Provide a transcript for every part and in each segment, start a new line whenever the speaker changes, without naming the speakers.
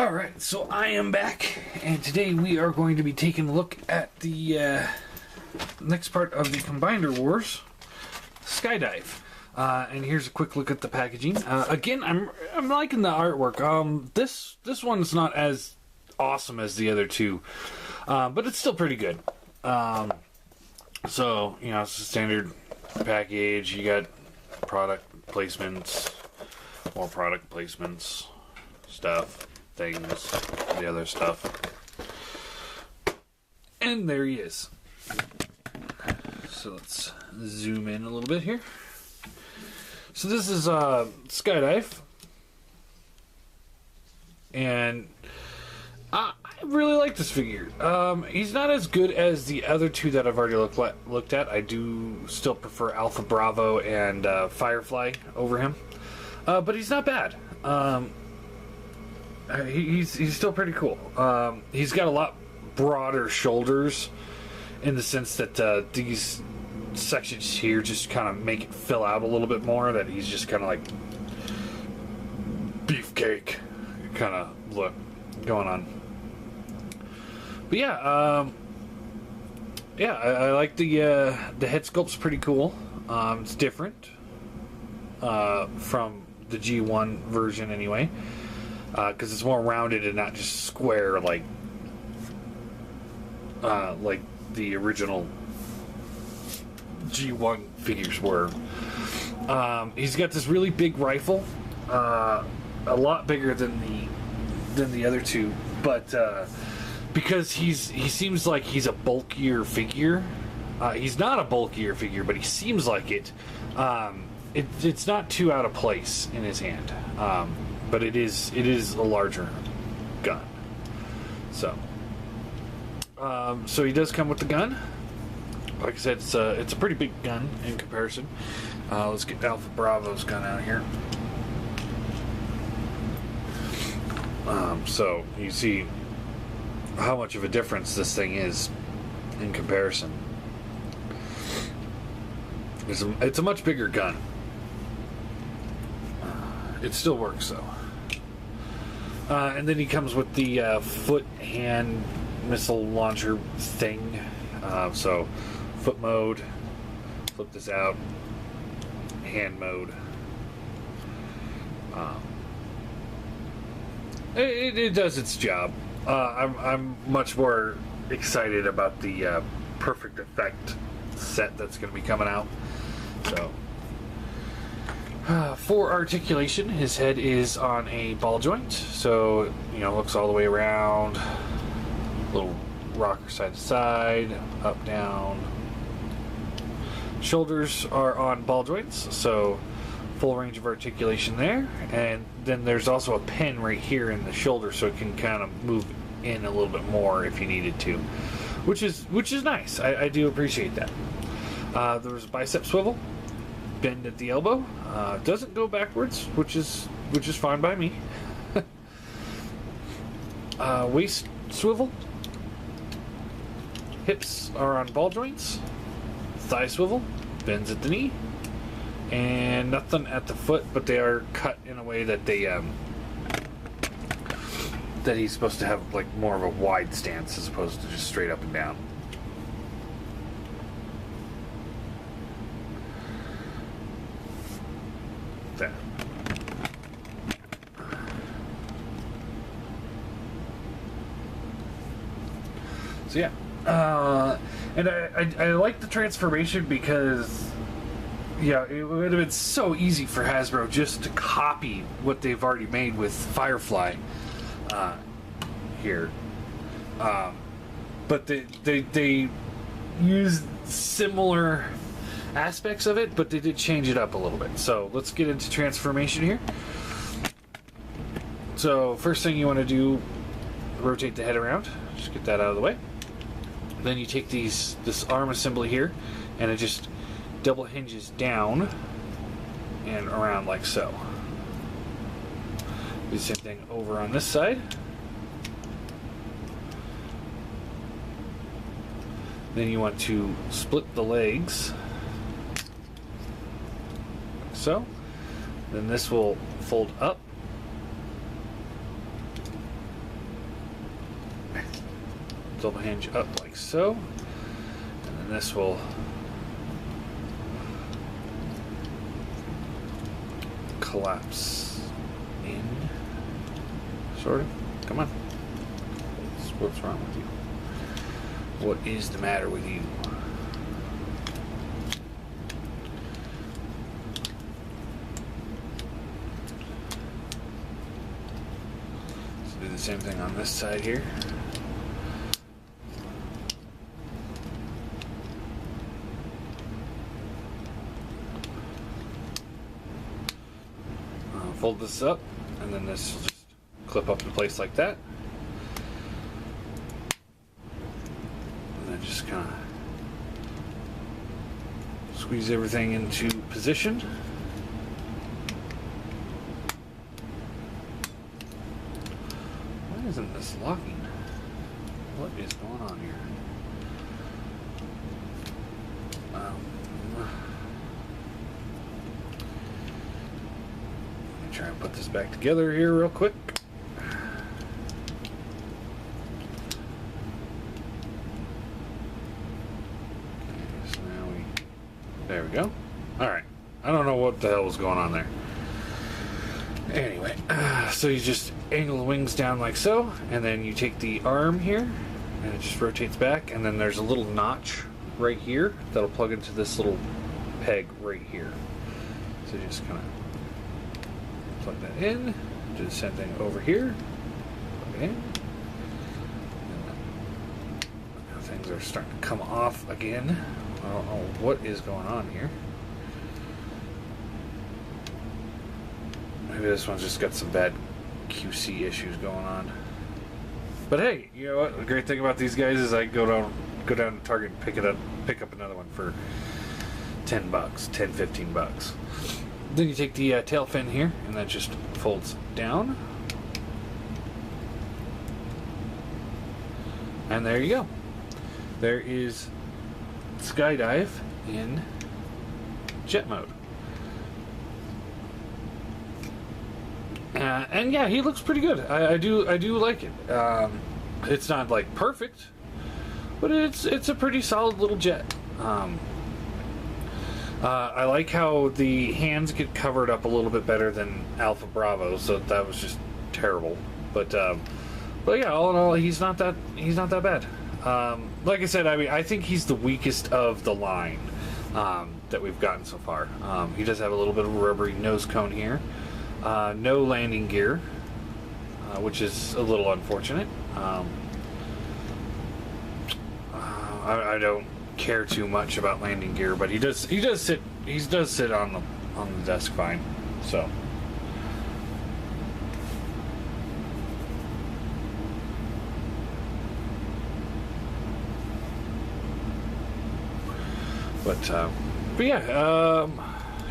Alright, so I am back, and today we are going to be taking a look at the next part of the Combiner Wars, Skydive. And here's a quick look at the packaging. Again, I'm liking the artwork. This one's not as awesome as the other two, but it's still pretty good. So, you know, it's a standard package. You got product placements, more product placements, stuff, things, the other stuff. And there he is. So let's zoom in a little bit here. So this is Skydive. And I really like this figure. He's not as good as the other two that I've already looked at. I do still prefer Alpha Bravo and Firefly over him. But he's not bad. He's still pretty cool. He's got a lot broader shoulders in the sense that these sections here just kind of make it fill out a little bit more, that he's just kind of like beefcake kind of look going on. But yeah, I like the head sculpt's pretty cool. It's different from the G1 version anyway, because it's more rounded and not just square like the original G1 figures were. He's got this really big rifle, a lot bigger than the other two, but because he seems like he's a bulkier figure. He's not a bulkier figure, but he seems like it. It's not too out of place in his hand, but it is a larger gun. So he does come with the gun. Like I said, it's a pretty big gun in comparison. Let's get Alpha Bravo's gun out here. So you see how much of a difference this thing is in comparison. It's a much bigger gun. It still works though. And then he comes with the foot hand missile launcher thing. So foot mode, flip this out, hand mode. It does its job. I'm much more excited about the Perfect Effect set that's going to be coming out. So, for articulation, his head is on a ball joint, so you know, looks all the way around. Little rocker side to side, up, down. Shoulders are on ball joints, so full range of articulation there. And then there's also a pin right here in the shoulder, so it can kind of move in a little bit more if you needed to, which is nice. I do appreciate that. There was a bicep swivel, bend at the elbow. Doesn't go backwards, which is fine by me. Waist swivel. Hips are on ball joints. Thigh swivel, bends at the knee, and nothing at the foot, but they are cut in a way that they that he's supposed to have like more of a wide stance as opposed to just straight up and down. There. So yeah. And I like the transformation because, yeah, it would have been so easy for Hasbro just to copy what they've already made with Firefly here. But they used similar aspects of it, but they did change it up a little bit. So let's get into transformation here. So first thing you want to do, rotate the head around. Just get that out of the way. Then you take this arm assembly here, and it just double hinges down and around like so. Do the same thing over on this side. Then you want to split the legs, like so. Then this will fold up double hinge up like so, and then this will collapse in, sort of. Come on. What's wrong with you? What is the matter with you? Let's do the same thing on this side here. Fold this up, and then this will just clip up in place like that. And then just kind of squeeze everything into position. Why isn't this locking? What is going on here? Try and put this back together here real quick. Okay, so now there we go. Alright, I don't know what the hell was going on there. Anyway, so you just angle the wings down like so, and then you take the arm here, and it just rotates back, and then there's a little notch right here that'll plug into this little peg right here. So you just kind of plug that in, do the same thing over here, plug it in, now things are starting to come off again. I don't know what is going on here. Maybe this one's just got some bad QC issues going on. But hey, you know what? The great thing about these guys is I go down to Target and pick up another one for $10, $15. Then you take the tail fin here, and that just folds down. And there you go. There is Skydive in jet mode. And yeah, he looks pretty good. I do like it. It's not like perfect, but it's a pretty solid little jet. I like how the hands get covered up a little bit better than Alpha Bravo, so that was just terrible. But yeah, all in all, he's not that bad. Like I said, I mean, I think he's the weakest of the line that we've gotten so far. He does have a little bit of a rubbery nose cone here. No landing gear, which is a little unfortunate. I don't care too much about landing gear, but he does sit on the desk fine. So but yeah,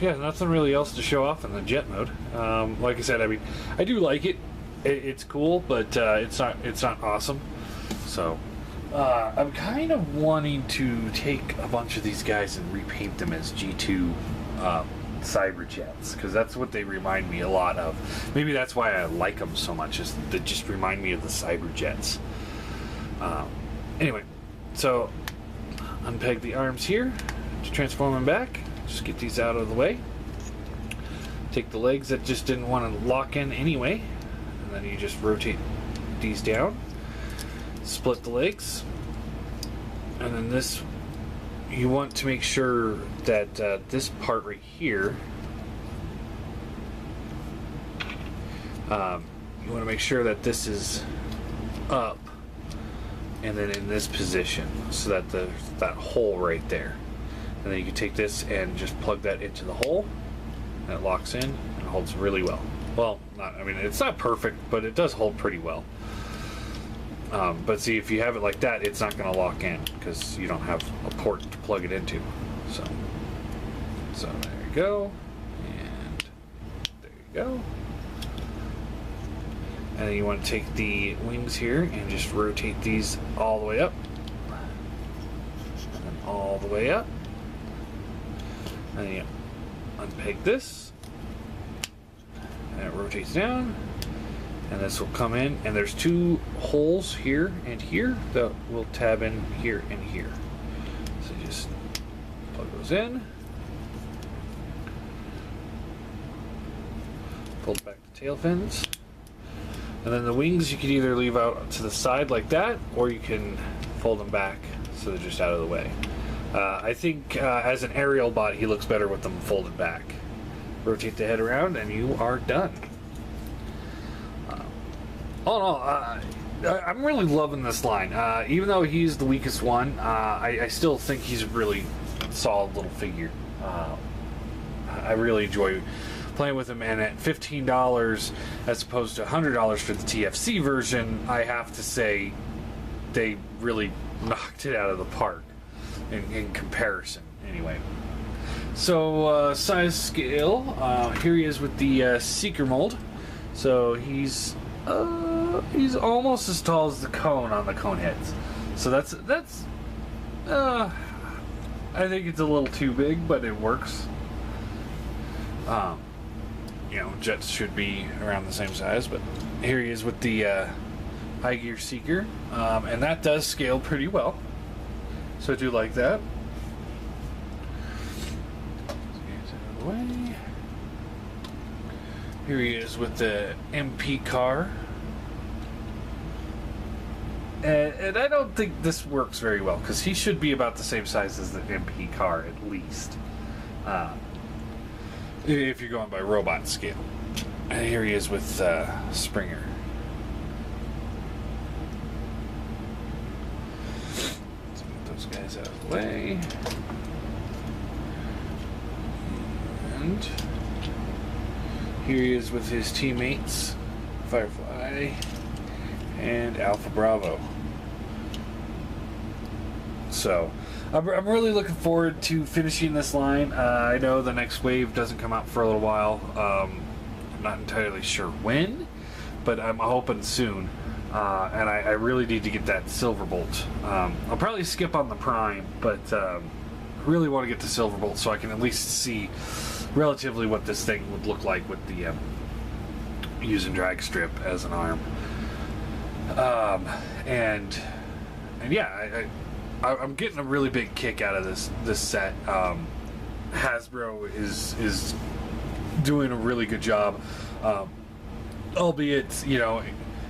nothing really else to show off in the jet mode. Like I said, I mean, I do like it. It's cool, but it's not awesome. So I'm kind of wanting to take a bunch of these guys and repaint them as G2 Cyberjets, because that's what they remind me a lot of. Maybe that's why I like them so much, is they just remind me of the Cyberjets. Anyway, so unpeg the arms here to transform them back. Just get these out of the way. Take the legs that just didn't want to lock in anyway, and then you just rotate these down. Split the legs, and then this, you want to make sure that this part right here, you want to make sure that this is up and then in this position, so that that hole right there, and then you can take this and just plug that into the hole, and it locks in and holds really well. Well, I mean, it's not perfect, but it does hold pretty well. But see, if you have it like that, it's not going to lock in because you don't have a port to plug it into. So there you go, and there you go. And then you want to take the wings here and just rotate these all the way up, and then all the way up, and then you unpeg this, and it rotates down, And this will come in, and there's 2 holes here and here that will tab in here and here. So just plug those in. Fold back the tail fins. And then the wings you can either leave out to the side like that, or you can fold them back so they're just out of the way. I think as an aerial bot, he looks better with them folded back. Rotate the head around, and you are done. All in all, I'm really loving this line. Even though he's the weakest one, I still think he's a really solid little figure. I really enjoy playing with him, and at $15 as opposed to $100 for the TFC version, I have to say they really knocked it out of the park in comparison. Anyway, so size scale, here he is with the Seeker mold. So he's almost as tall as the cone on the cone heads. So that's I think it's a little too big, but it works. You know, jets should be around the same size, but here he is with the high gear Seeker, and that does scale pretty well. So I do like that. Out of the way. Here he is with the MP car. And I don't think this works very well, because he should be about the same size as the MP car, at least. If you're going by robot scale. And here he is with Springer. Let's get those guys out of the way. And here he is with his teammates, Firefly and Alpha Bravo. So, I'm really looking forward to finishing this line. I know the next wave doesn't come out for a little while. I'm not entirely sure when, but I'm hoping soon. And I really need to get that Silverbolt. I'll probably skip on the Prime, but really want to get the Silverbolt so I can at least see relatively what this thing would look like with the using drag strip as an arm. And yeah, I'm getting a really big kick out of this set. Hasbro is doing a really good job, albeit, you know,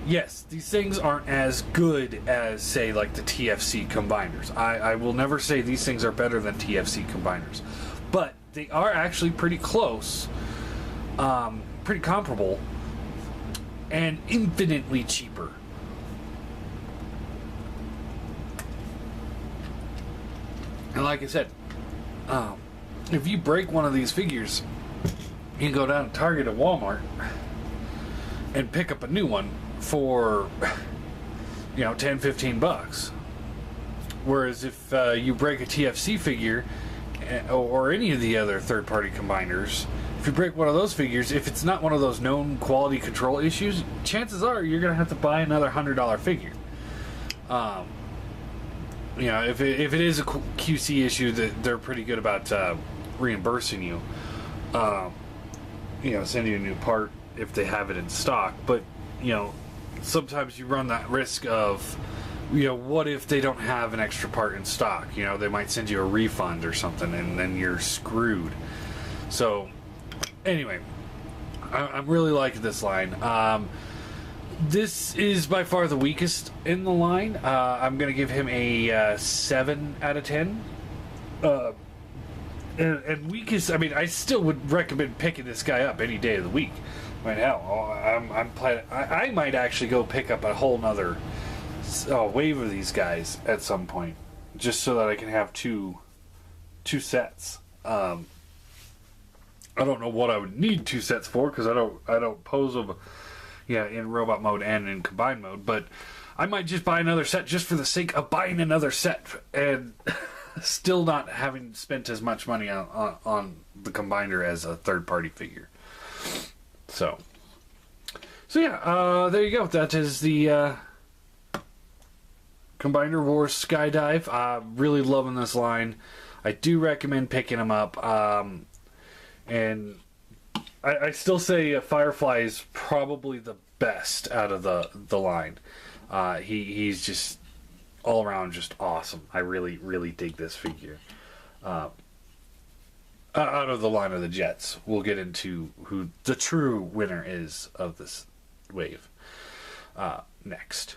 yes, these things aren't as good as, say, like the TFC combiners. I will never say these things are better than TFC combiners, but they are actually pretty close, pretty comparable, and infinitely cheaper. And like I said, if you break one of these figures, you can go down to Target or Walmart and pick up a new one for, you know, $10-15. Whereas if you break a TFC figure or any of the other third-party combiners, if you break one of those figures, if it's not one of those known quality control issues, chances are you're going to have to buy another $100 figure. You know, if it is a QC issue, that they're pretty good about reimbursing you. You know, sending you a new part if they have it in stock. But, you know, sometimes you run that risk of, you know, what if they don't have an extra part in stock? You know, they might send you a refund or something, and then you're screwed. So, anyway, I'm really liking this line. This is by far the weakest in the line. I'm going to give him a 7 out of 10. And weakest, I mean, I still would recommend picking this guy up any day of the week. I mean, hell, I'm planning. I might actually go pick up a whole nother wave of these guys at some point, just so that I can have two sets. I don't know what I would need 2 sets for, because I don't pose them. Yeah, in robot mode and in combined mode, but I might just buy another set just for the sake of buying another set and still not having spent as much money on the combiner as a third-party figure. So yeah, there you go. That is the Combiner Wars Skydive. Really loving this line. I do recommend picking them up. And I still say Firefly is probably the best out of the line. He's just all around just awesome. I really dig this figure. Out of the line of the Jets, we'll get into who the true winner is of this wave next.